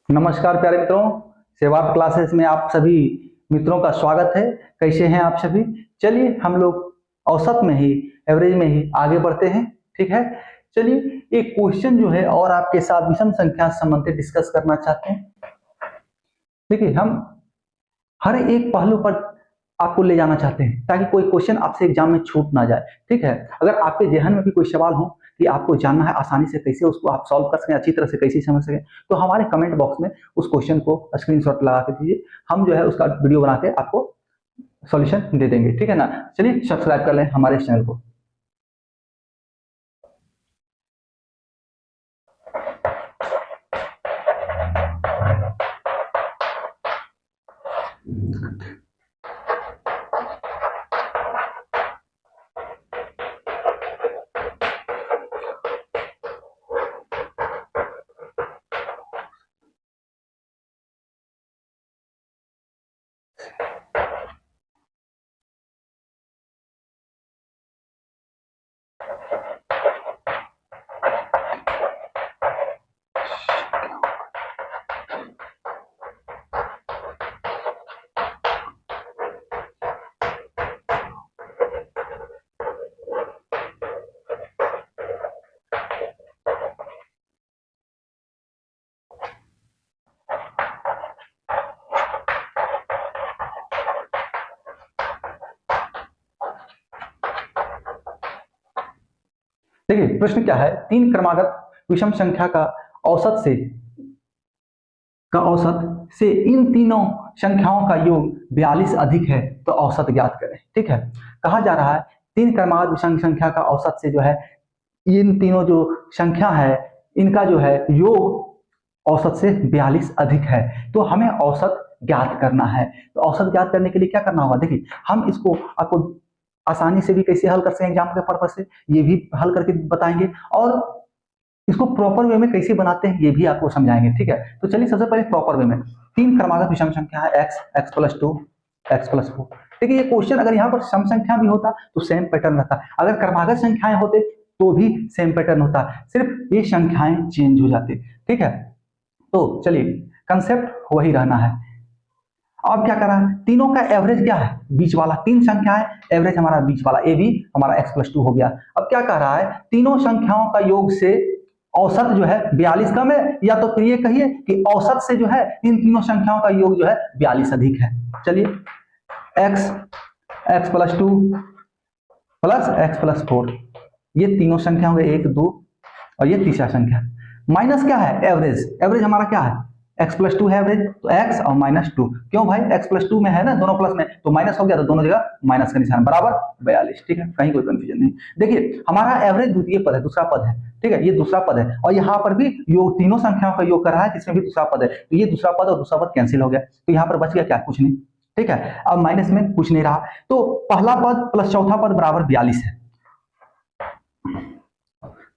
नमस्कार प्यारे मित्रों, सेवार्थ क्लासेस में आप सभी मित्रों का स्वागत है। कैसे हैं आप सभी? चलिए हम लोग औसत में ही, एवरेज में ही आगे बढ़ते हैं। ठीक है, चलिए एक क्वेश्चन जो है और आपके साथ विषम संख्या से संबंधित डिस्कस करना चाहते हैं। देखिए, हम हर एक पहलू पर आपको ले जाना चाहते हैं ताकि कोई क्वेश्चन आपसे एग्जाम में छूट ना जाए। ठीक है, अगर आपके जहन में भी कोई सवाल हो कि आपको जानना है आसानी से कैसे उसको आप सॉल्व कर सकें, अच्छी तरह से कैसे समझ सकें, तो हमारे कमेंट बॉक्स में उस क्वेश्चन को स्क्रीनशॉट लगा के दीजिए। हम जो है उसका वीडियो बना के आपको सॉल्यूशन दे देंगे। ठीक है ना? चलिए सब्सक्राइब कर लें हमारे चैनल को। देखिए प्रश्न क्या है, तीन क्रमागत विषम संख्या का औसत से इन तीनों संख्याओं का योग 42 अधिक है तो औसत ज्ञात करें। ठीक है, कहा जा रहा है तीन क्रमागत विषम संख्या का औसत से जो है इन तीनों जो संख्या है इनका जो है योग औसत से 42 अधिक है, तो हमें औसत ज्ञात करना है। तो औसत ज्ञात करने के लिए क्या करना होगा? देखिए, हम इसको आपको आसानी से भी कैसे हल कर सकें एग्जाम के पर्पज से, ये भी हल करके बताएंगे, और इसको प्रॉपर वे में कैसे बनाते हैं ये भी आपको समझाएंगे। ठीक है, तो चलिए सबसे पहले प्रॉपर वे में। तीन क्रमागत विषम संख्या है x, x+2, x+4। देखिए ये क्वेश्चन अगर यहाँ पर सम संख्या भी होता तो सेम पैटर्न रहता, अगर क्रमागत संख्याएं होते तो भी सेम पैटर्न होता, सिर्फ ये संख्याएं चेंज हो जाती। ठीक है, तो चलिए कंसेप्ट वही रहना है। अब क्या करा, तीनों का एवरेज क्या है? बीच वाला, तीन संख्या है, एवरेज हमारा बीच वाला ए बी हमारा x+2 हो गया। अब क्या कह रहा है, तीनों संख्याओं का योग से औसत जो है 42 कम है, या तो फिर ये कहिए कि औसत से जो है इन तीनों संख्याओं का योग जो है 42 अधिक है। चलिए x, x+2 प्लस x+4, ये तीनों संख्या होंगे 1 2 और ये तीसरा संख्या, माइनस क्या है? एवरेज। एवरेज हमारा क्या है? x+2 है एवरेज, तो x और -2। क्यों भाई? x+2 में है ना, दोनों प्लस में, तो माइनस हो गया तो दोनों जगह माइनस का निशान, बराबर 42। ठीक है, कहीं कोई कंफ्यूजन नहीं। देखिए हमारा एवरेज द्वितीय पद है, दूसरा पद है। ठीक है, ये दूसरा पद है, और यहाँ पर भी योग तीनों संख्याओं का योग कर रहा है जिसमें भी दूसरा पद है, तो ये दूसरा पद और दूसरा पद कैंसिल हो गया, तो यहाँ पर बच गया क्या? कुछ नहीं। ठीक है, अब माइनस में कुछ नहीं रहा, तो पहला पद प्लस चौथा पद बराबर 42 है,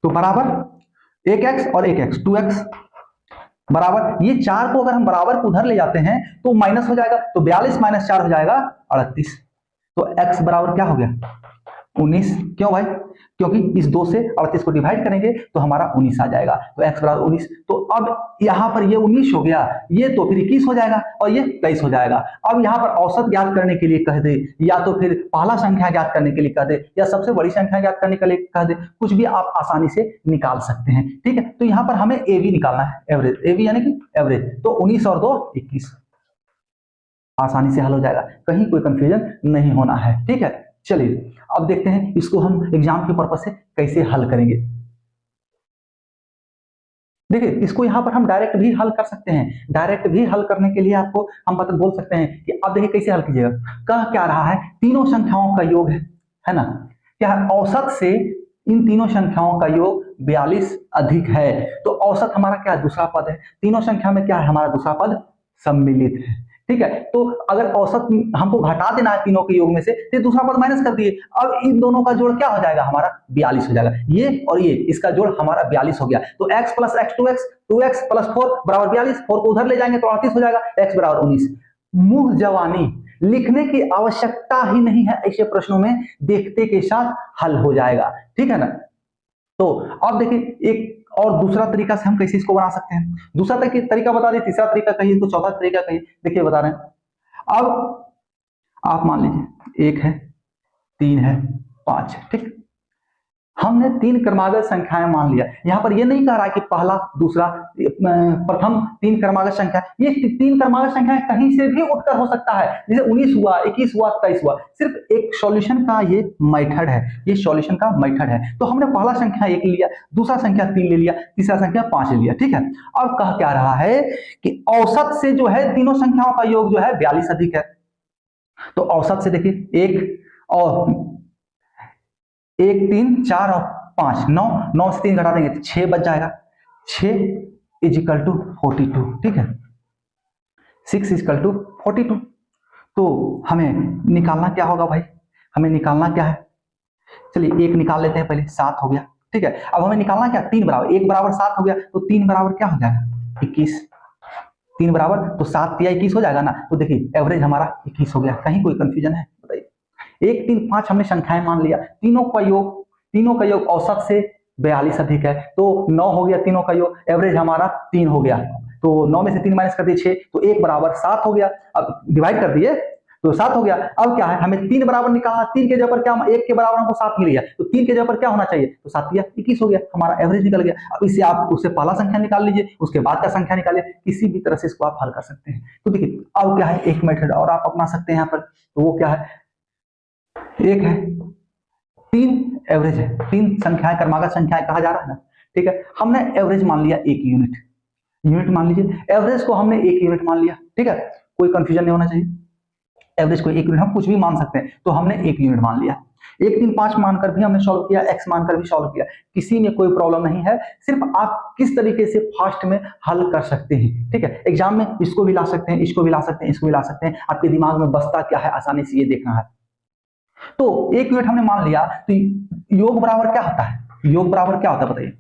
तो बराबर 1x और 1x 2x बराबर, ये चार को अगर हम बराबर को उधर ले जाते हैं तो माइनस हो जाएगा, तो 42 - 4 हो जाएगा 38, तो x बराबर क्या हो गया? 19। क्यों भाई? क्योंकि इस 2 से 38 को डिवाइड करेंगे तो हमारा 19 आ जाएगा, तो x बराबर 19। तो अब यहाँ पर ये 19 हो गया, ये तो फिर 21 हो जाएगा और ये 23 हो जाएगा। अब यहाँ पर औसत ज्ञात करने के लिए कह दे, या तो फिर पहला संख्या ज्ञात करने के लिए कह दे, या सबसे बड़ी संख्या ज्ञात करने के लिए कह दे, कुछ भी आप आसानी से निकाल सकते हैं। ठीक है, तो यहाँ पर हमें ए बी निकालना है, एवरेज, ए बी यानी कि एवरेज, तो 19 और 2 21, आसानी से हल हो जाएगा, कहीं कोई कंफ्यूजन नहीं होना है। ठीक है, चलिए अब देखते हैं इसको हम एग्जाम के पर्पज से कैसे हल करेंगे। देखिए इसको यहाँ पर हम डायरेक्ट भी हल कर सकते हैं, डायरेक्ट भी हल करने के लिए आपको हम बोल सकते हैं कि अब देखिए कैसे हल कीजिएगा। कह क्या रहा है, तीनों संख्याओं का योग है ना, क्या है? औसत से इन तीनों संख्याओं का योग 42 अधिक है, तो औसत हमारा क्या है? दूसरा पद है, तीनों संख्या में क्या है? हमारा दूसरा पद सम्मिलित है। ठीक है, तो अगर औसत हमको घटा देना है तीनों के योग में से, तो दूसरा पद माइनस कर दिए, अब इन दोनों का जोड़ क्या हो जाएगा? हमारा 42 हो जाएगा, ये और ये, इसका जोड़ हमारा 42 हो गया, तो x + x 2x 2x + 4 बराबर 42, 4 को उधर ले जाएंगे तो 38 हो जाएगा, x बराबर 19। मुंह जवानी, लिखने की आवश्यकता ही नहीं है ऐसे प्रश्नों में, देखते के साथ हल हो जाएगा। ठीक है ना? तो अब देखिए एक और दूसरा तरीका से हम कैसे इसको बना सकते हैं, दूसरा तरीका बता दिए, तीसरा तरीका कहिए तो चौथा तरीका कहिए। देखिए बता रहे हैं, अब आप मान लीजिए 1 है, 3 है, 5 है, ठीक। हमने 3 क्रमागत संख्याएं मान लिया। यहां पर ये नहीं कह रहा है कि पहला दूसरा प्रथम 3 क्रमागत संख्या, ये 3 क्रमागत संख्याएं कहीं से भी उठकर हो सकता है, जैसे 19 हुआ, 21 हुआ, 23 हुआ। सिर्फ एक सॉल्यूशन का ये मेथड है, ये सॉल्यूशन का मेथड है। तो हमने पहला संख्या 1 लिया, दूसरा संख्या 3 ले लिया, तीसरा संख्या 5 ले लिया, ठीक है। अब कह क्या रहा है कि औसत से जो है तीनों संख्याओं का योग जो है 42 अधिक है। तो औसत से देखिए 1 3 4 और 5 9, 9 से 3 घटा देंगे तो 6 बच जाएगा। 6 इजिकल टू 42, ठीक है, 6 इजिकल टू 42। तो हमें निकालना क्या होगा भाई, हमें निकालना क्या है, चलिए 1 निकाल लेते हैं पहले, 7 हो गया, ठीक है। अब हमें निकालना क्या, 3 बराबर 1 बराबर 7 हो गया, तो 3 बराबर क्या हो जाएगा 21, 3 बराबर तो 7 या 21 हो जाएगा ना। तो देखिए एवरेज हमारा 21 हो गया। कहीं कोई कंफ्यूजन है बताइए। 1 3 5 हमने संख्याएं मान लिया, तीनों का योग औसत से 42 अधिक है, तो 9 हो गया तीनों का योग, एवरेज हमारा 3 हो गया। तो 9 में से 3 माइनस कर दिए 6, तो 1 बराबर 7 हो गया। अब डिवाइड कर दिए तो 7 हो गया। अब क्या है, हमें 3 बराबर निकालना, 3 के जगह पर क्या, 1 के बराबर हमको 7 मिल गया, तो 3 के जगह पर क्या होना चाहिए, तो 7 या 21 हो गया, हमारा एवरेज निकल गया। अब इससे आप उससे पहला संख्या निकाल लीजिए, उसके बाद का संख्या निकालिए, किसी भी तरह से इसको आप हल कर सकते हैं। तो देखिए अब क्या है, एक मेथड और आप अपना सकते हैं यहाँ पर, तो वो क्या है, एक है 3 एवरेज है, 3 संख्याएं क्रमागत संख्याएं कहा जा रहा है ना, ठीक है। हमने एवरेज मान लिया 1 यूनिट मान लीजिए, एवरेज को हमने 1 यूनिट मान लिया, ठीक है, कोई कंफ्यूजन नहीं होना चाहिए। एवरेज को 1 यूनिट, हम कुछ भी मान सकते हैं, तो हमने 1 यूनिट मान लिया। 1 3 5 मानकर भी हमने सॉल्व किया, x मानकर भी सॉल्व किया, किसी में कोई प्रॉब्लम नहीं है। सिर्फ आप किस तरीके से फास्ट में हल कर सकते हैं, ठीक है। एग्जाम में इसको भी ला सकते हैं, इसको भी ला सकते हैं, इसको भी ला सकते हैं, आपके दिमाग में बसता क्या है, आसानी से ये देखना है। तो 1 यूनिट हमने मान लिया, तो योग बराबर क्या होता है, योग बराबर क्या होता है बताइए,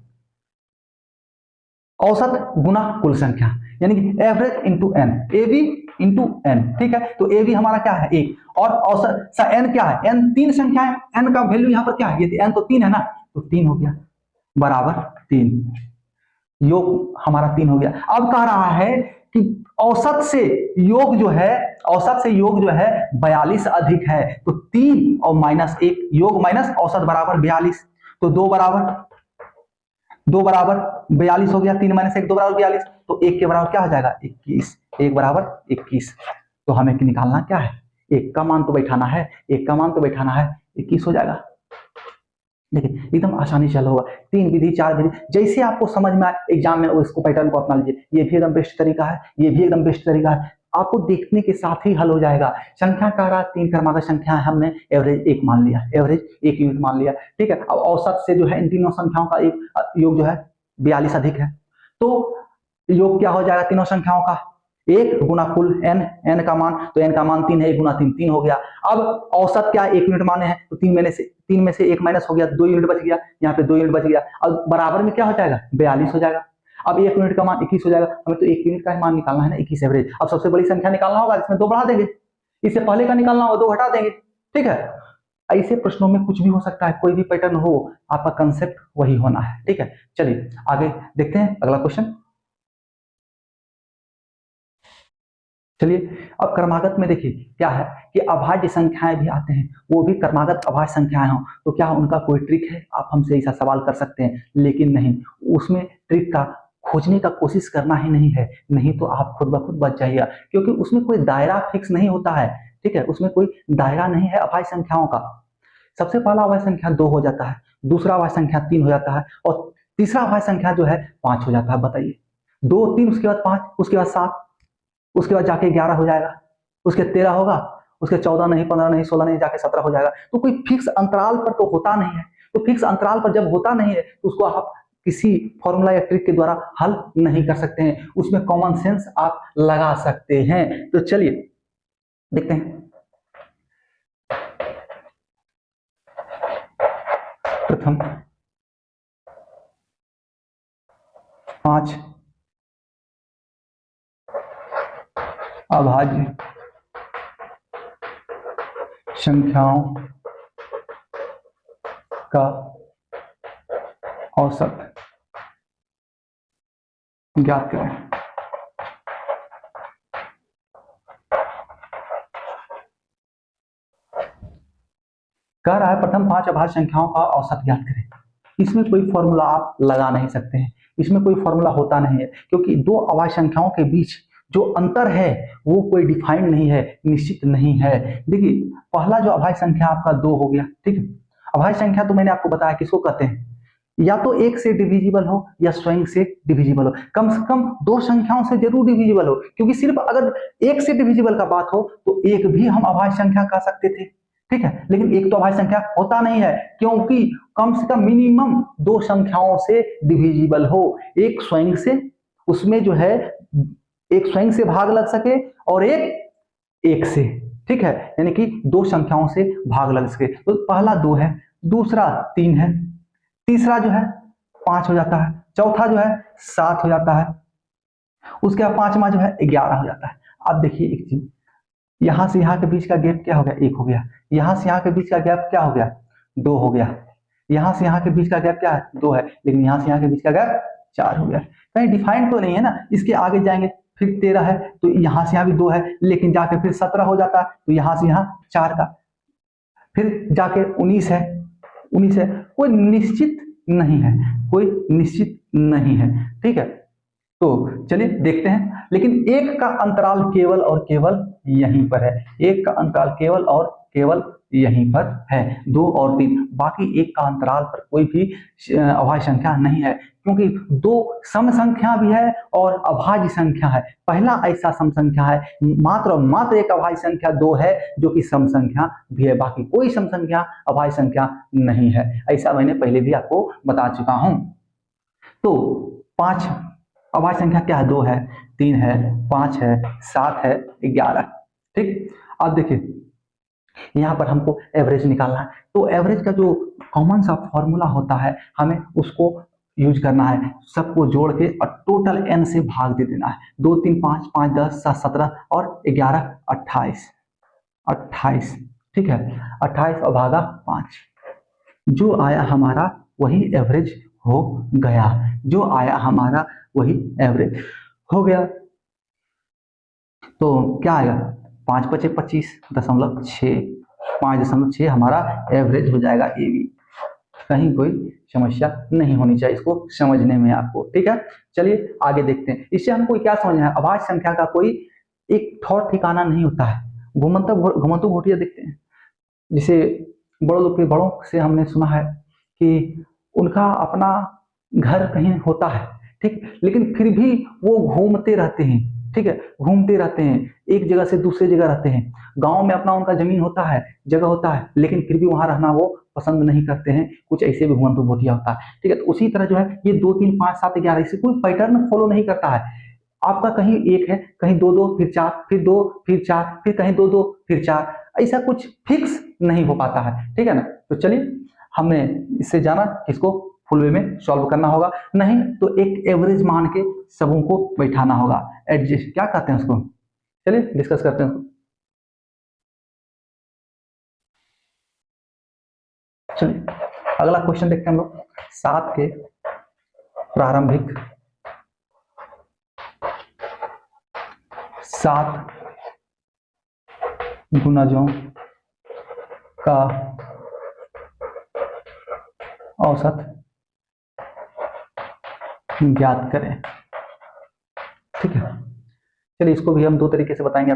औसत गुना कुल संख्या, यानी कि average into n, a b into n, ठीक है। तो ए बी हमारा क्या है 1, और औसत एन क्या है, एन 3 संख्याएं, एन का वैल्यू यहाँ पर क्या है, ये एन तो 3 है ना, तो 3 हो गया बराबर 3, योग हमारा 3 हो गया। अब कह रहा है कि औसत से योग जो है, औसत से योग जो है 42 अधिक है, तो 3 और -1, योग माइनस औसत बराबर 42, तो 2 बराबर 42 हो गया, 3 - 1 2 बराबर 42, तो 1 के बराबर क्या हो जाएगा 21, 1 बराबर 21। तो हमें निकालना क्या है, 1 का मान तो बैठाना है, 1 का मान तो बैठाना है, 21 हो जाएगा। देखिए एकदम आसानी से हल होगा, 3 विधि 4 विधि, जैसे आपको समझ में आए एग्जाम में उसको पैटर्न को अपना लीजिए। ये भी एकदम बेस्ट तरीका है, ये भी एकदम बेस्ट तरीका है, आपको देखने के साथ ही हल हो जाएगा। संख्या कह रहा 3 क्रमागत संख्या है, हमने एवरेज 1 मान लिया, एवरेज 1 यूनिट मान लिया, ठीक है। अब औसत से जो है इन तीनों संख्याओं का एक योग जो है 42 अधिक है, तो योग क्या हो जाएगा तीनों संख्याओं का, 1 गुना कुल n, n का मान, तो n का मान 3 है, 1 गुना 3 3 हो गया। अब औसत क्या 1 यूनिट माने हैं, तो 3 में से 1 माइनस हो गया, 2 यूनिट बच गया, यहाँ पे 2 यूनिट बच गया। अब बराबर में क्या हो जाएगा 42 हो जाएगा। अब 1 यूनिट का मान 21 हो जाएगा, हमें तो 1 यूनिट का मान निकालना है ना, 21 एवरेज। अब सबसे बड़ी संख्या निकालना होगा, इसमें 2 बढ़ा देंगे, इससे पहले का निकालना होगा 2 घटा देंगे, ठीक है। ऐसे प्रश्नों में कुछ भी हो सकता है, कोई भी पैटर्न हो, आपका कंसेप्ट वही होना है, ठीक है। चलिए आगे देखते हैं अगला क्वेश्चन। चलिए अब क्रमागत में देखिए क्या है कि अभाज्य संख्याएं भी आते हैं, वो भी क्रमागत अभाज्य संख्याएं हो, तो क्या उनका कोई ट्रिक है, आप हमसे ऐसा सवाल कर सकते हैं, लेकिन नहीं, उसमें ट्रिक का खोजने का कोशिश करना ही नहीं है, नहीं तो आप खुद ब खुद बच जाइएगा, क्योंकि उसमें कोई दायरा फिक्स नहीं होता है, ठीक है, उसमें कोई दायरा नहीं है अभाज्य संख्याओं का। सबसे पहला अभाज्य संख्या 2 हो जाता है, दूसरा अभाज्य संख्या 3 हो जाता है, और तीसरा अभाज्य संख्या जो है 5 हो जाता है। बताइए 2 3 उसके बाद 5, उसके बाद 7, उसके बाद जाके 11 हो जाएगा, उसके 13 होगा, उसके 14 नहीं, 15 नहीं, 16 नहीं, जाके 17 हो जाएगा। तो कोई फिक्स अंतराल पर तो होता नहीं है, तो फिक्स अंतराल पर जब होता नहीं है तो उसको आप किसी फॉर्मूला या ट्रिक के द्वारा हल नहीं कर सकते हैं, उसमें कॉमन सेंस आप लगा सकते हैं। तो चलिए देखते हैं। प्रथम 5 अभाज्य संख्याओं का औसत ज्ञात करें। कह रहा है प्रथम 5 अभाज्य संख्याओं का औसत ज्ञात करें। इसमें कोई फॉर्मूला आप लगा नहीं सकते हैं, इसमें कोई फॉर्मूला होता नहीं है, क्योंकि दो अभाज्य संख्याओं के बीच जो अंतर है वो कोई डिफाइंड नहीं है, निश्चित नहीं है। देखिए पहला जो अभाज्य संख्या आपका 2 हो गया, ठीक है। अभाज्य संख्या तो मैंने आपको बताया किसको कहते हैं, या तो एक से डिविजिबल हो या स्वयं से डिविजिबल हो, कम से कम दो संख्याओं से जरूर डिविजिबल हो, क्योंकि सिर्फ अगर एक से डिविजिबल का बात हो तो एक भी हम अभाज्य संख्या कह सकते थे, ठीक है। लेकिन एक तो अभाज्य संख्या होता नहीं है, क्योंकि कम से कम मिनिमम दो संख्याओं से डिविजिबल हो, एक स्वयं से, उसमें जो है एक स्वयं से भाग लग सके और एक से, ठीक है, यानी कि दो संख्याओं से भाग लग सके। तो पहला 2 है, दूसरा 3 है, तीसरा जो है 5 हो जाता है, चौथा जो है 7 हो जाता है, उसके बाद पांचवा जो है 11 हो जाता है। अब देखिए एक चीज, यहां से यहां के बीच का गैप क्या हो गया, 1 हो गया, यहां से यहां के बीच का गैप क्या हो गया, 2 हो गया, यहां से यहां के बीच का गैप क्या है, 2 है, लेकिन यहां से यहां के बीच का गैप 4 हो गया। कहीं डिफाइंड तो नहीं है ना। इसके आगे जाएंगे फिर 13 है, तो यहां से यहां भी 2 है, लेकिन जाके फिर 17 हो जाता है, तो यहां से यहां 4 का, फिर जाके 19 है, 19 है, कोई निश्चित नहीं है, कोई निश्चित नहीं है, ठीक है। तो चलिए देखते हैं, लेकिन एक का अंतराल केवल और केवल यहीं पर है, एक का अंतराल केवल और केवल यहीं पर है, 2 और 3, बाकी एक का अंतराल पर कोई भी अभाज्य संख्या नहीं है, क्योंकि दो सम संख्या भी है और अभाज्य संख्या है। पहला ऐसा सम संख्या है, मात्र एक अभाज्य संख्या 2 है जो कि सम संख्या भी है, बाकी कोई सम संख्या अभाज्य संख्या नहीं है। ऐसा मैंने पहले भी आपको बता चुका हूं। तो 5 अभाज्य संख्या क्या है, 2 है, 3 है, 5 है, 7 है, 11, ठीक। अब देखिए यहां पर हमको एवरेज निकालना है, तो एवरेज का जो कॉमन सा फॉर्मूला होता है हमें उसको यूज करना है, सबको जोड़ के और टोटल n से भाग दे देना है। 2 3 5 5 10 7 17 और 11 28, 28, ठीक है, 28 और भागा 5, जो आया हमारा वही एवरेज हो गया, जो आया हमारा वही एवरेज हो गया। तो क्या आएगा, 5 × 5 = 25.6, 5.6 हमारा एवरेज हो जाएगा ए बी। कहीं कोई समस्या नहीं होनी चाहिए इसको समझने में आपको, ठीक है। चलिए आगे देखते हैं, इससे हमको क्या समझना है, अभाज्य संख्या का कोई एक ठौर ठिकाना नहीं होता है। घुमंतु घोटिया देखते हैं, जिसे बड़ों से हमने सुना है कि उनका अपना घर कहीं होता है, ठीक, लेकिन फिर भी वो घूमते रहते हैं, ठीक है, घूमते रहते हैं, एक जगह से दूसरी जगह रहते हैं। गांव में अपना उनका जमीन होता है, जगह होता है, लेकिन फिर भी वहां रहना वो पसंद नहीं करते हैं। कुछ ऐसे भी घुमंतु घोटिया होता है, ठीक है। तो उसी तरह जो है ये 2 3 5 7 11 इसे कोई पैटर्न फॉलो नहीं करता है। आपका कहीं 1 है, कहीं 2 2 फिर 4, फिर 2 फिर 4, फिर कहीं 2 2 फिर 4, ऐसा कुछ फिक्स नहीं हो पाता है, ठीक है ना। तो चलिए हमने इससे जाना कि इसको फुल वे में सॉल्व करना होगा, नहीं तो एक एवरेज मान के सबों को बैठाना होगा, एडजस्ट क्या कहते हैं उसको, चलिए डिस्कस करते हैं उसको। चलिए अगला क्वेश्चन देखते हैं हम लोग, 7 के प्रारंभिक 7 गुणजों का औसत ज्ञात करें, ठीक है। चलिए इसको भी हम 2 तरीके से बताएंगे,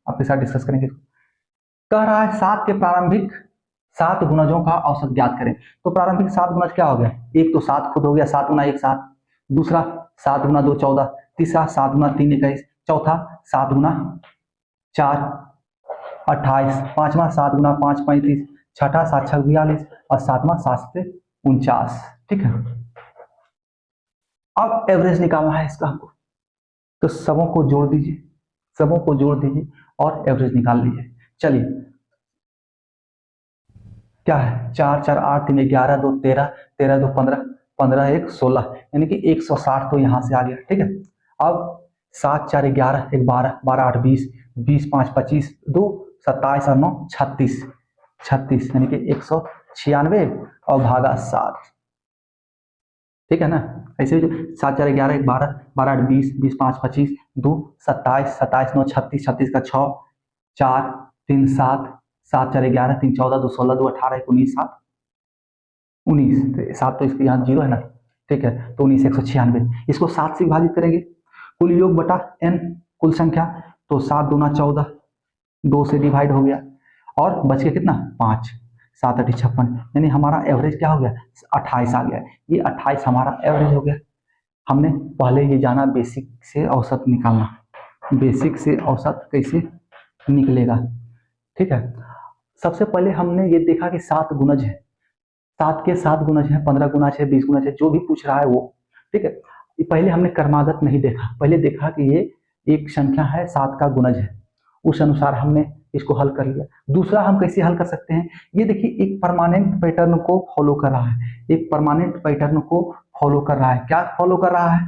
आपके साथ डिस्कस करेंगे। कह रहा है 7 के प्रारंभिक 7 गुणजों का औसत ज्ञात करें। तो प्रारंभिक 7 गुणज क्या हो गया, एक तो 7 खुद हो गया, 7 × 1 7, दूसरा 7 × 2 14, तीसरा 7 × 3 21, चौथा 7 × 4 28, पांचवा 7 × 5 35, छठा 7 × 6 42 और सातवां 7 से 49, ठीक है। अब एवरेज निकालना है इसका हमको, तो सबों को जोड़ दीजिए, सबों को जोड़ दीजिए और एवरेज निकाल लीजिए। चलिए क्या है, 4 4 8 3 11 2 13, 13 2 15, 15 1 16, यानी कि 160 तो यहां से आ गया, ठीक है। अब 7 4 11 1 12, 12 8 20, 20 5 25, 2 27 और 9 36, 36 यानी कि 196 और भागा 7, ठीक है ना। ऐसे जो 7 4 11 1 12 12 8 20 20 5 25 2 27 27 9 36 36 का 6 4 3 7 7 4 11 3 14 2 16 2 18 19 7 19 7 तो इसके यहाँ 0 है ना, ठीक है। तो 19 196 इसको 7 से विभाजित करेंगे, कुल योग बटा n कुल संख्या, तो 7 दूना 14 2 से डिवाइड हो गया और बच गया कितना 5 7 8 56, यानी हमारा एवरेज क्या हो गया 28 आ गया। ये 28 हमारा एवरेज हो गया। हमने पहले ये जाना बेसिक से औसत निकालना, बेसिक से औसत कैसे निकलेगा, ठीक है। सबसे पहले हमने ये देखा कि 7 गुणज है, 7 के 7 गुणज है, 15 गुणज है, 20 गुणज है, जो भी पूछ रहा है वो, ठीक है। पहले हमने क्रमागत नहीं देखा, पहले देखा कि ये एक संख्या है 7 का गुणज है, उस अनुसार हमने इसको हल कर लिया। दूसरा हम कैसे हल कर सकते हैं, ये देखिए एक परमानेंट पैटर्न को फॉलो कर रहा है, एक परमानेंट पैटर्न को फॉलो कर रहा है। क्या फॉलो कर रहा है,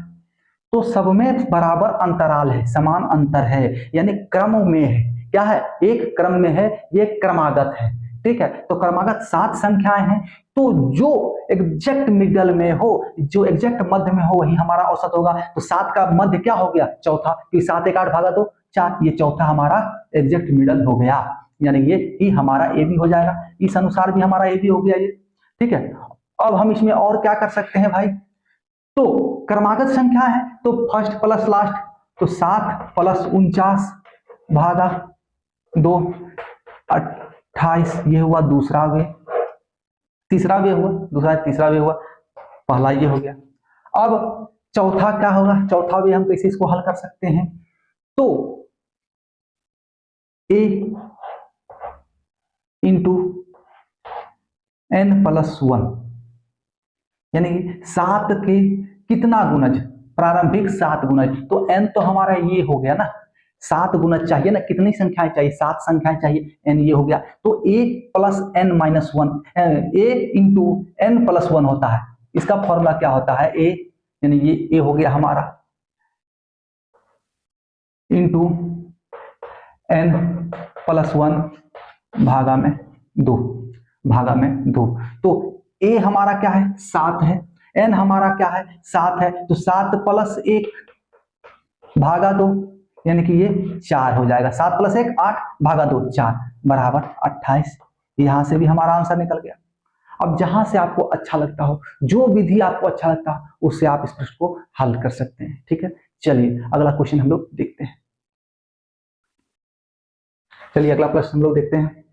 तो सब में बराबर अंतराल है, समान अंतर है, यानी क्रम में है। क्या है, एक क्रम में है, ये क्रमागत है, ठीक है। तो क्रमागत 7 संख्याएं हैं, तो जो एग्जैक्ट मिडल में हो, जो एग्जैक्ट मध्य में हो, वही हमारा औसत होगा। तो 7 का मध्य क्या हो गया चौथा, कि 7 1 8 भागा 2 4, ये चौथा हमारा एग्जैक्ट मिडल हो गया, यानी ये ही हमारा ए बी हो जाएगा। इस अनुसार भी हमारा ए बी हो गया ये, ठीक है। अब हम इसमें और क्या कर सकते हैं भाई, तो क्रमागत संख्या है तो फर्स्ट प्लस लास्ट, तो 7 प्लस 49 भागा 2 28, ये हुआ दूसरा वे, तीसरा वे हुआ, दूसरा तीसरा वे हुआ, पहला ये हो गया। अब चौथा क्या होगा, चौथा वे हम कैसे इसको हल कर सकते हैं, तो a इंटू n प्लस 1, यानी 7 के कितना गुणज, प्रारंभिक 7 गुणज, तो n तो हमारा ये हो गया ना, 7 गुणज चाहिए ना, कितनी संख्याएं चाहिए 7 संख्याएं चाहिए, n ये हो गया, तो a plus n minus 1, a into n plus 1 होता है, इसका फॉर्मूला क्या होता है a, यानी ये a हो गया हमारा इंटू n प्लस 1 भागा में 2, भागा में 2, तो a हमारा क्या है 7 है, n हमारा क्या है 7 है, तो 7 प्लस 1 भागा 2, यानी कि ये 4 हो जाएगा, 7 प्लस 1 8 भागा 2 4 बराबर 28। यहां से भी हमारा आंसर निकल गया। अब जहां से आपको अच्छा लगता हो, जो विधि आपको अच्छा लगता हो, उससे आप इस प्रश्न को हल कर सकते हैं, ठीक है। चलिए अगला क्वेश्चन हम लोग देखते हैं, चलिए अगला प्रश्न हम लोग देखते हैं।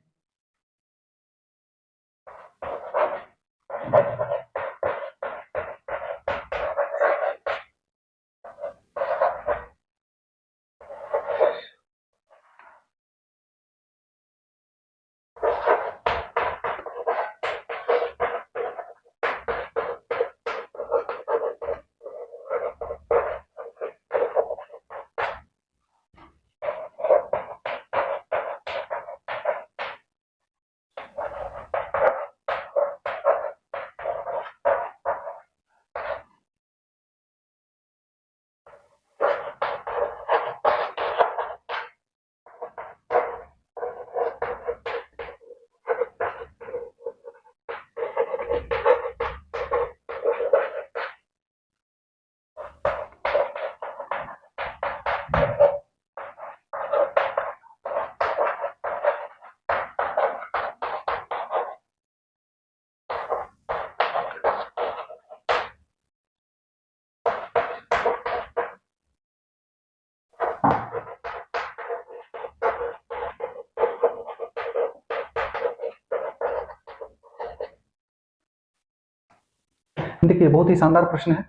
देखिए बहुत ही शानदार प्रश्न है।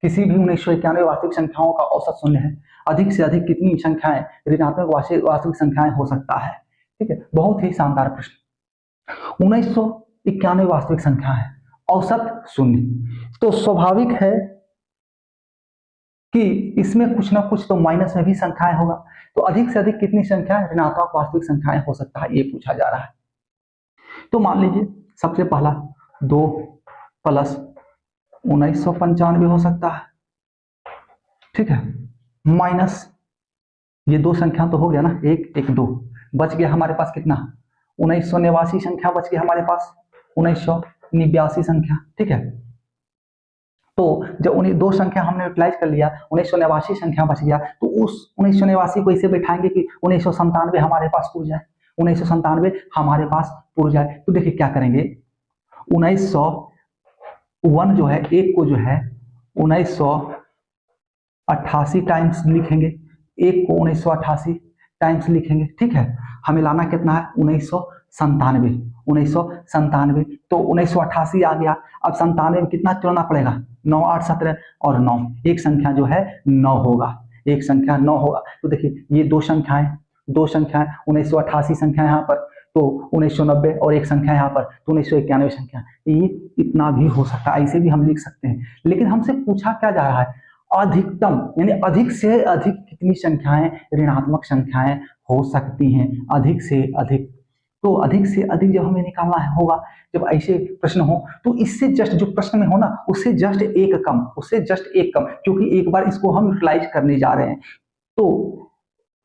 किसी भी 1991 वास्तविक संख्याओं का औसत शून्य है, अधिक से अधिक कितनी संख्याएं ऋणात्मक वास्तविक संख्याएं हो सकता है, ठीक है। बहुत ही शानदार प्रश्न। 1991 वास्तविक संख्या है, औसत शून्य, तो स्वाभाविक है कि इसमें कुछ ना कुछ तो माइनस में भी संख्याएं होगा, तो अधिक से अधिक कितनी संख्याएं ऋणात्मक वास्तविक संख्याएं हो सकता है, ये पूछा जा रहा है। तो मान लीजिए सबसे पहला 2 प्लस 1995 हो सकता है, ठीक है, माइनस ये 2 संख्या तो हो गया ना, 1 1 2, बच गया हमारे पास कितना 1989 संख्या बच गया हमारे पास, 1989 संख्या, ठीक है। तो जब उन्हें दो संख्या हमने यूटिलाइज कर लिया, 1989 संख्या बच गया, तो उस 1989 को इसे बैठाएंगे कि 1997 हमारे पास पुर जाए, 1997 हमारे पास पुर जाए। तो देखिए क्या करेंगे, 1901 जो है, एक को जो है 1988 टाइम्स लिखेंगे, एक को 1988 टाइम्स लिखेंगे, ठीक है। हमें लाना कितना है, 1997, 1997, तो 1988 आ गया। अब 97 में कितना जोड़ना पड़ेगा, 9 8 17 और 9, एक संख्या जो है 9 होगा, एक संख्या 9 होगा। तो देखिए ये दो संख्याएं 1988 संख्या यहाँ पर, तो 1990 और एक संख्या यहाँ पर, तो 1991 संख्या। ये इतना भी हो सकता है, ऐसे भी हम लिख सकते हैं। लेकिन हमसे पूछा क्या जा रहा है, अधिकतम यानी अधिक से अधिक कितनी संख्याएं ऋणात्मक संख्याएं हो सकती हैं, अधिक से अधिक। तो अधिक से अधिक जब हमें निकालना है होगा, जब ऐसे प्रश्न हो, तो इससे जस्ट जो प्रश्न में हो ना, उससे जस्ट एक कम, उससे जस्ट एक कम, क्योंकि एक बार इसको हम यूटिलाइज करने जा रहे हैं। तो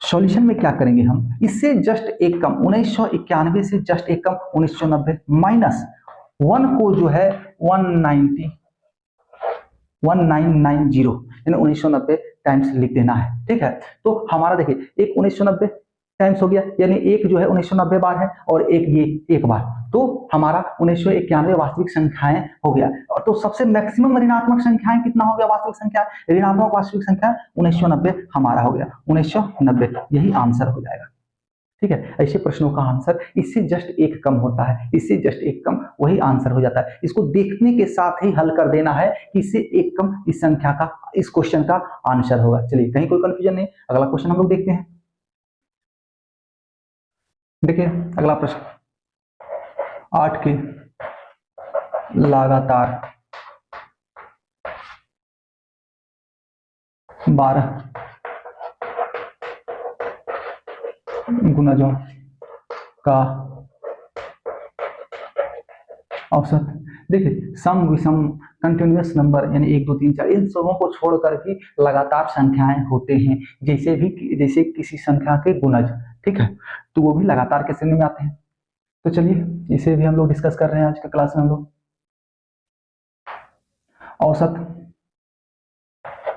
सॉल्यूशन में क्या करेंगे हम, इससे जस्ट एक कम 1991 से जस्ट एक कम 1990 माइनस 1 को जो है 1990 यानी 1990 टाइम्स लिख देना है, ठीक है। तो हमारा देखिए एक 1990 टाइम्स हो गया, यानी एक जो है 1990 बार है और एक ये एक बार, तो हमारा 1991 वास्तविक संख्याएं हो गया। और तो सबसे मैक्सिमम ऋणात्मक संख्याएं कितना हो गया, वास्तविक संख्या, ऋणात्मक वास्तविक संख्या 1990 हमारा हो गया, 1990 यही आंसर हो जाएगा, ठीक है। ऐसे प्रश्नों का आंसर इससे जस्ट एक कम होता है, इससे जस्ट एक कम वही आंसर हो जाता है। इसको देखने के साथ ही हल कर देना है कि इससे एक कम इस संख्या का, इस क्वेश्चन का आंसर होगा। चलिए कहीं कोई कंफ्यूजन नहीं, अगला क्वेश्चन हम लोग देखते हैं। देखिए अगला प्रश्न, 8 के लगातार 12 गुणजों का औसत। देखिए सम विषम कंटिन्यूअस नंबर यानी 1 2 3 4 इन सबों को छोड़कर भी लगातार संख्याएं होते हैं, जैसे किसी संख्या के गुणज, ठीक है, तो वो भी लगातार के श्रेणी में आते हैं। तो चलिए इसे भी हम लोग डिस्कस कर रहे हैं आज के क्लास में। हम लोग औसत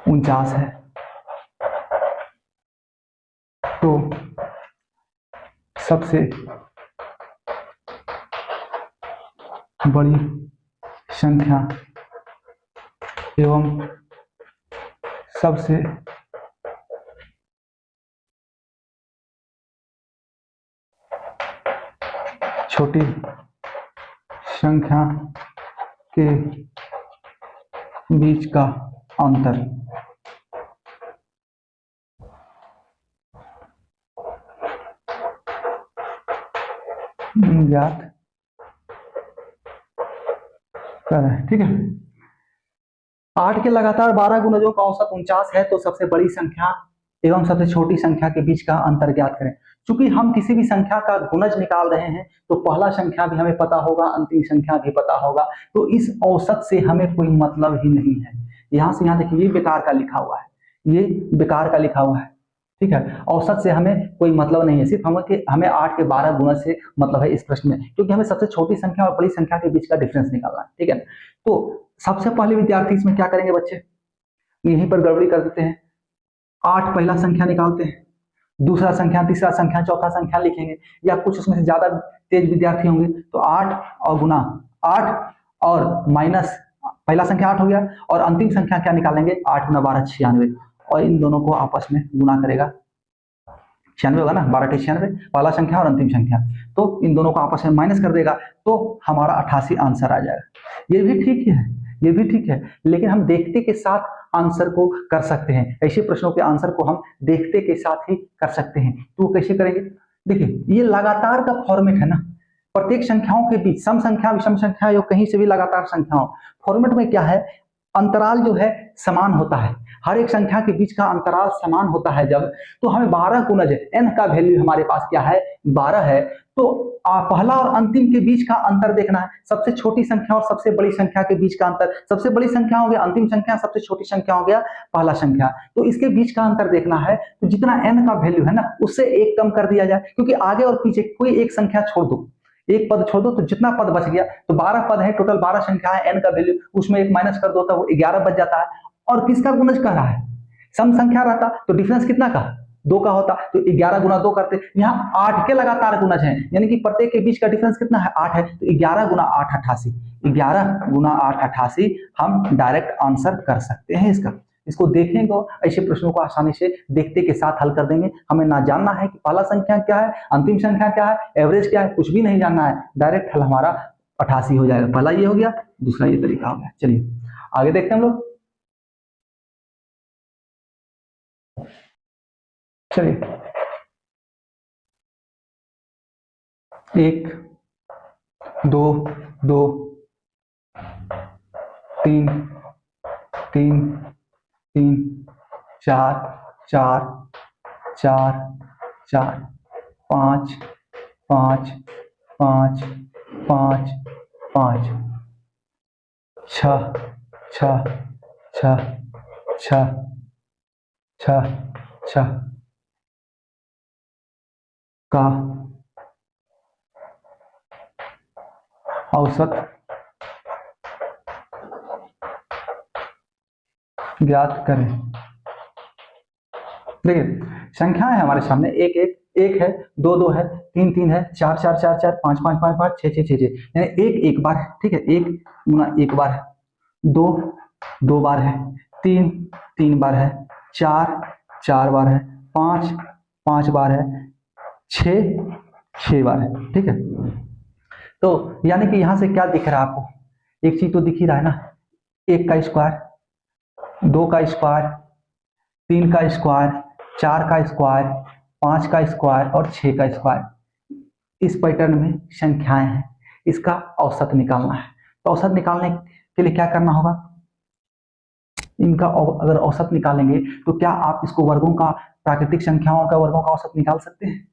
49 है, तो सबसे बड़ी संख्या एवं सबसे छोटी संख्या के बीच का अंतर ज्ञात करें, ठीक है। 8 के लगातार 12 गुणजों का औसत 49 है, तो सबसे बड़ी संख्या एवं सबसे छोटी संख्या के बीच का अंतर ज्ञात करें। चूंकि हम किसी भी संख्या का गुणज निकाल रहे हैं, तो पहला संख्या भी हमें पता होगा, अंतिम संख्या भी पता होगा, तो इस औसत से हमें कोई मतलब ही नहीं है। यहां से यहां देखिए ये बेकार का लिखा हुआ है, ये बेकार का लिखा हुआ है, ठीक है। औसत से हमें कोई मतलब नहीं है, सिर्फ हमें 8 के 12 गुणज से मतलब है इस प्रश्न में, क्योंकि हमें सबसे छोटी संख्या और बड़ी संख्या के बीच का डिफरेंस निकालना है, ठीक है। तो सबसे पहले विद्यार्थी इसमें क्या करेंगे बच्चे, यहीं पर गड़बड़ी कर देते हैं। 8 पहला संख्या निकालते हैं, दूसरा संख्या, तीसरा संख्या, चौथा संख्या लिखेंगे, या कुछ उसमें से ज्यादा तेज विद्यार्थी होंगे तो 8 और गुना 8 और माइनस पहला संख्या 8 हो गया, और अंतिम संख्या क्या निकालेंगे, 8 गुना 12 96, और इन दोनों को आपस में गुना करेगा, 96 होगा ना, 12 96 पहला संख्या और अंतिम संख्या, तो इन दोनों को आपस में माइनस कर देगा, तो हमारा 88 आंसर आ जाएगा। ये भी ठीक है, ये भी ठीक है, लेकिन हम देखते के साथ आंसर को कर सकते हैं। ऐसे प्रश्नों के आंसर को हम देखते के साथ ही कर सकते हैं, तो कैसे करेंगे, देखिए ये लगातार का फॉर्मेट है ना, प्रत्येक संख्याओं के बीच सम संख्या विषम संख्या या कहीं से भी लगातार संख्याओं, फॉर्मेट में क्या है, अंतराल जो है समान होता है, हर एक संख्या के बीच का अंतराल समान होता है जब, तो हमें 12 गुणज n का वैल्यू हमारे पास क्या है, 12 है, तो पहला और अंतिम के बीच का अंतर देखना है, सबसे छोटी संख्या और सबसे बड़ी संख्या के बीच का अंतर, सबसे बड़ी संख्या हो गया अंतिम संख्या, सबसे छोटी संख्या हो गया पहला संख्या, तो इसके बीच का अंतर देखना है, तो जितना n का वैल्यू है ना उससे एक कम कर दिया जाए, क्योंकि आगे और पीछे कोई एक संख्या छोड़ दो, एक पद छोड़ दो तो जितना पद बच गया, तो 12 पद है टोटल, 12 संख्या है, n का वैल्यू, उसमें एक माइनस कर दो तो वो 11 बच जाता है। और किसका गुणज कह रहा है? सम संख्या रहता तो डिफरेंस कितना का, 2 का होता, तो 11 गुना 2 करते। यहाँ 8 के लगातार गुणज है, यानी कि प्रत्येक के बीच का डिफरेंस कितना है, 8 है, तो 11 गुना 8 88, 11 गुना 8 88 हम डायरेक्ट आंसर कर सकते हैं इसका। इसको देखेंगे तो ऐसे प्रश्नों को आसानी से देखते के साथ हल कर देंगे। हमें ना जानना है कि पहला संख्या क्या है, अंतिम संख्या क्या है, एवरेज क्या है, कुछ भी नहीं जानना है, डायरेक्ट हल हमारा 88 हो जाएगा। पहला ये हो गया, दूसरा ये तरीका हो गया। चलिए आगे देखते हैं हम लोग। चलिए 1 2 2 3 3 3 4 4 4 4 5 5 5 5 5 6 6 6 6 6 6 का औसत ज्ञात करें। देखिए संख्याएं हमारे सामने, एक एक एक है, दो दो है, तीन तीन है, चार चार चार चार, पांच पांच पांच पांच, छः छः छः छः, यानी एक एक बार है, ठीक है, एक गुना एक बार है, दो दो बार है, तीन तीन बार है, चार चार बार है, पांच पांच बार है, छः छः बार है, ठीक है। तो यानी कि यहां से क्या दिख रहा है आपको, एक चीज तो दिख ही रहा है ना, एक का स्क्वायर, दो का स्क्वायर, तीन का स्क्वायर, चार का स्क्वायर, पांच का स्क्वायर और छह का स्क्वायर। इस पैटर्न में संख्याएं हैं, इसका औसत निकालना है। तो औसत निकालने के लिए क्या करना होगा, इनका अगर औसत निकालेंगे तो क्या आप इसको वर्गों का, प्राकृतिक संख्याओं का वर्गों का औसत निकाल सकते हैं?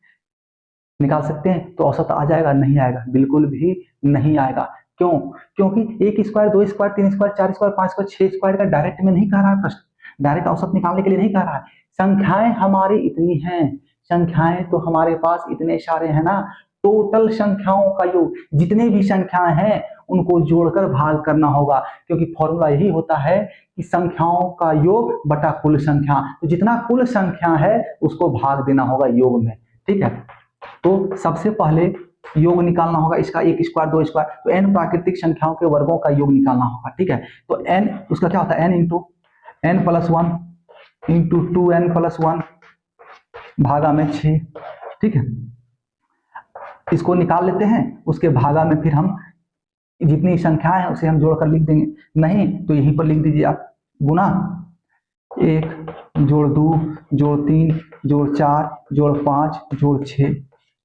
निकाल सकते हैं। तो औसत आ जाएगा? नहीं आएगा, बिल्कुल भी नहीं आएगा। क्यों? क्योंकि एक स्क्वायर, दो स्क्वायर, तीन स्क्वायर, चार स्क्वायर, पांच स्क्वायर, छह स्क्वायर का डायरेक्ट में नहीं कह रहा है प्रश्न, डायरेक्ट औसत निकालने के लिए नहीं कह रहा है। संख्याएं हमारी इतनी हैं, संख्याएं तो हमारे पास इतने सारे हैं ना, टोटल संख्याओं का योग, जितने भी संख्याएं हैं उनको जोड़कर भाग करना होगा, क्योंकि फॉर्मूला यही होता है कि संख्याओं का योग बटा कुल संख्या, तो जितना कुल संख्या है उसको भाग देना होगा योग में, ठीक है। तो सबसे पहले योग निकालना होगा इसका, एक स्क्वायर, दो स्क्वायर, तो n प्राकृतिक संख्याओं के वर्गों का योग निकालना होगा, ठीक है। तो n उसका क्या होता है, n into n plus one into 2n plus one भागा में 6, ठीक है। इसको निकाल लेते हैं, उसके भागा में फिर हम जितनी संख्याएं हैं उसे हम जोड़कर लिख देंगे, नहीं तो यहीं पर लिख दीजिए आप, गुना 1 जोड़ 2 जोड़ 3 जोड़ 4 जोड़ 5 जोड़ 6,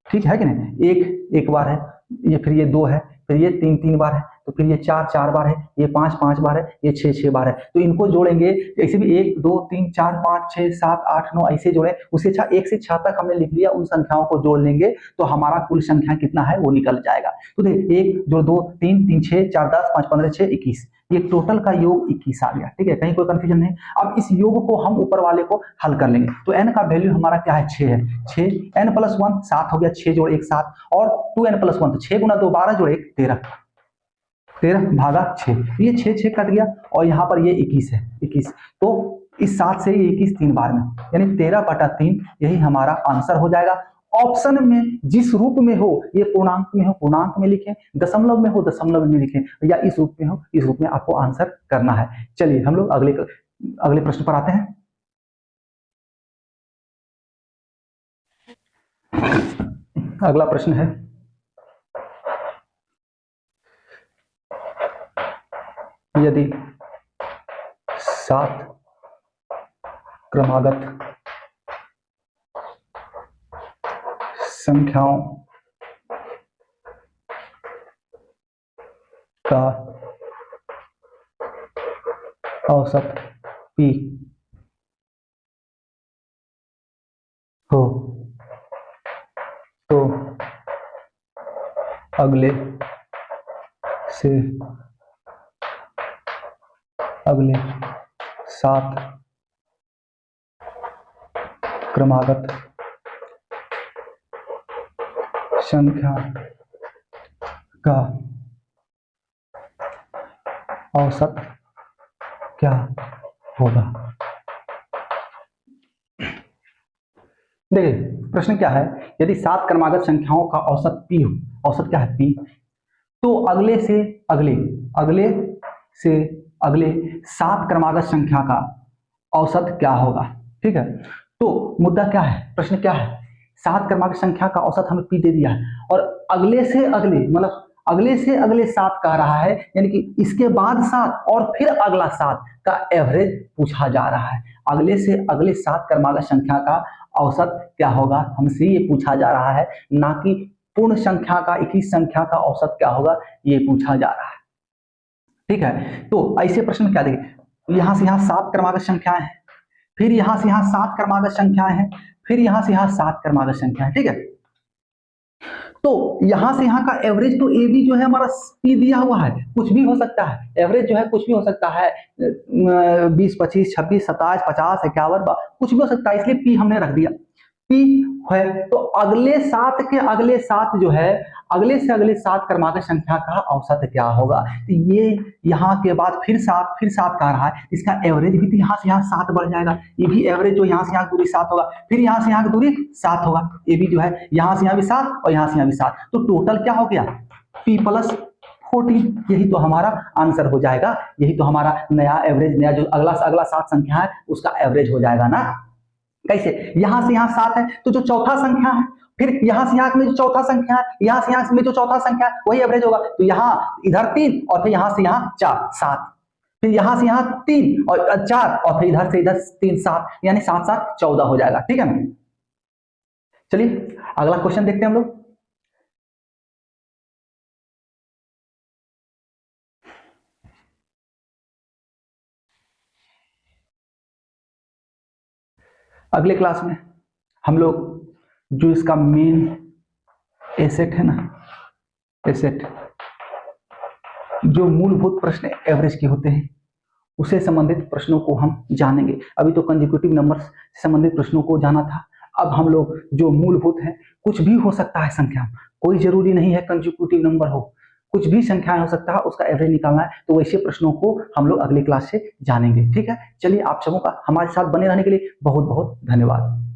ठीक है कि नहीं। एक एक बार है, ये फिर ये 2 है, फिर ये 3 3 बार है, तो फिर ये 4 4 बार है, ये 5 5 बार है, ये 6 6 बार है। तो इनको जोड़ेंगे ऐसे भी 1 2 3 4 5 6 7 8 9 ऐसे जोड़े, उससे अच्छा 1 से 6 तक हमने लिख लिया, उन संख्याओं को जोड़ लेंगे तो हमारा कुल संख्या कितना है वो निकल जाएगा। तो देखिए 1 जोड़ 2 3 3 6 4 10 5 15 6 21, ये टोटल का योग 21 आ गया, ठीक है, कहीं कोई कंफ्यूजन नहीं। अब इस योग को हम ऊपर वाले को हल कर लेंगे, तो n का वैल्यू हमारा क्या है, 6 है, 6 n प्लस 1 7 हो गया, 6 जोड़ 1 7, और 2n प्लस 1 तो 6 गुना 2 12 जोड़ 1 13, 13 भागा 6, ये 6 6 कट गया, और यहाँ पर ये 21 है, 21, तो इस 7 से ये 21 तीन बार में, यानी 13/3 यही हमारा आंसर हो जाएगा। ऑप्शन में जिस रूप में हो, ये पूर्णांक में हो पूर्णांक में लिखें, दशमलव में हो दशमलव में लिखें, या इस रूप में हो इस रूप में आपको आंसर करना है। चलिए हम लोग अगले प्रश्न पर आते हैं। अगला प्रश्न है, यदि 7 क्रमागत संख्याओं का औसत p हो तो अगले से अगले 7 क्रमागत संख्या का औसत क्या होगा। देखिए प्रश्न क्या है, यदि 7 क्रमागत संख्याओं का औसत p हो, औसत क्या है p, तो अगले से अगले 7 क्रमागत संख्या का औसत क्या होगा। ठीक है, तो मुद्दा क्या है, प्रश्न क्या है, 7 क्रमागत संख्या का औसत हमें p दे दिया है और अगले से अगले मतलब अगले से अगले 7 कह रहा है, यानी कि इसके बाद 7 और फिर अगला 7 का एवरेज पूछा जा रहा है। अगले से अगले 7 क्रमागत संख्या का औसत क्या होगा, हमसे ये पूछा जा रहा है, ना कि पूर्ण संख्या का, एक ही संख्या का औसत क्या होगा ये पूछा जा रहा है। ठीक है, तो ऐसे प्रश्न क्या देखिए, यहां से यहां 7 क्रमागत संख्याएं हैं, फिर यहां से यहां 7 क्रमागत संख्याएं हैं, फिर यहां से यहां 7 क्रमागत संख्याएं। ठीक है, तो यहां से यहां का एवरेज तो ए बी जो है हमारा पी दिया हुआ है, कुछ भी हो सकता है, एवरेज जो है कुछ भी हो सकता है, 20 25 26 27 50 51 कुछ भी हो सकता है, इसलिए पी हमने रख दिया। पी है तो अगले 7 के अगले 7 जो है, अगले से अगले 7 क्रमागत संख्या का औसत क्या होगा। तो ये यहाँ के बाद फिर 7 कह रहा है, इसका एवरेज भी तो यहाँ से यहाँ 7 बढ़ जाएगा, ये भी एवरेज जो यहाँ से यहाँ दूरी 7 होगा, फिर यहाँ से यहाँ की दूरी 7 होगा, ये भी जो है यहाँ से यहाँ भी 7 और यहाँ से यहाँ भी 7, तो टोटल क्या हो गया p प्लस 14। यही तो हमारा आंसर हो जाएगा, यही तो हमारा नया एवरेज, नया जो अगला से अगला 7 संख्या है उसका एवरेज हो जाएगा ना। कैसे, यहां से यहां 7 है तो जो चौथा संख्या है, फिर यहां से यहां में जो चौथा संख्या है, यहां से यहां में जो चौथा संख्या है वही एवरेज होगा। तो यहां इधर 3 और फिर यहां से यहां 4 7, फिर यहां से यहां 3 और 4 और फिर इधर से इधर 3 7, यानी 7 7 14 हो जाएगा। ठीक है ना, चलिए अगला क्वेश्चन देखते हैं हम लोग। अगले क्लास में हम लोग जो इसका मेन एसेट है ना, एसेट जो मूलभूत प्रश्न एवरेज के होते हैं उससे संबंधित प्रश्नों को हम जानेंगे। अभी तो कंसेक्यूटिव नंबर्स से संबंधित प्रश्नों को जाना था, अब हम लोग जो मूलभूत है, कुछ भी हो सकता है संख्या, कोई जरूरी नहीं है कंसेक्यूटिव नंबर हो, कुछ भी संख्या हो सकता है, उसका एवरेज निकालना है, तो वैसे प्रश्नों को हम लोग अगले क्लास से जानेंगे। ठीक है, चलिए आप सबों का हमारे साथ बने रहने के लिए बहुत बहुत धन्यवाद।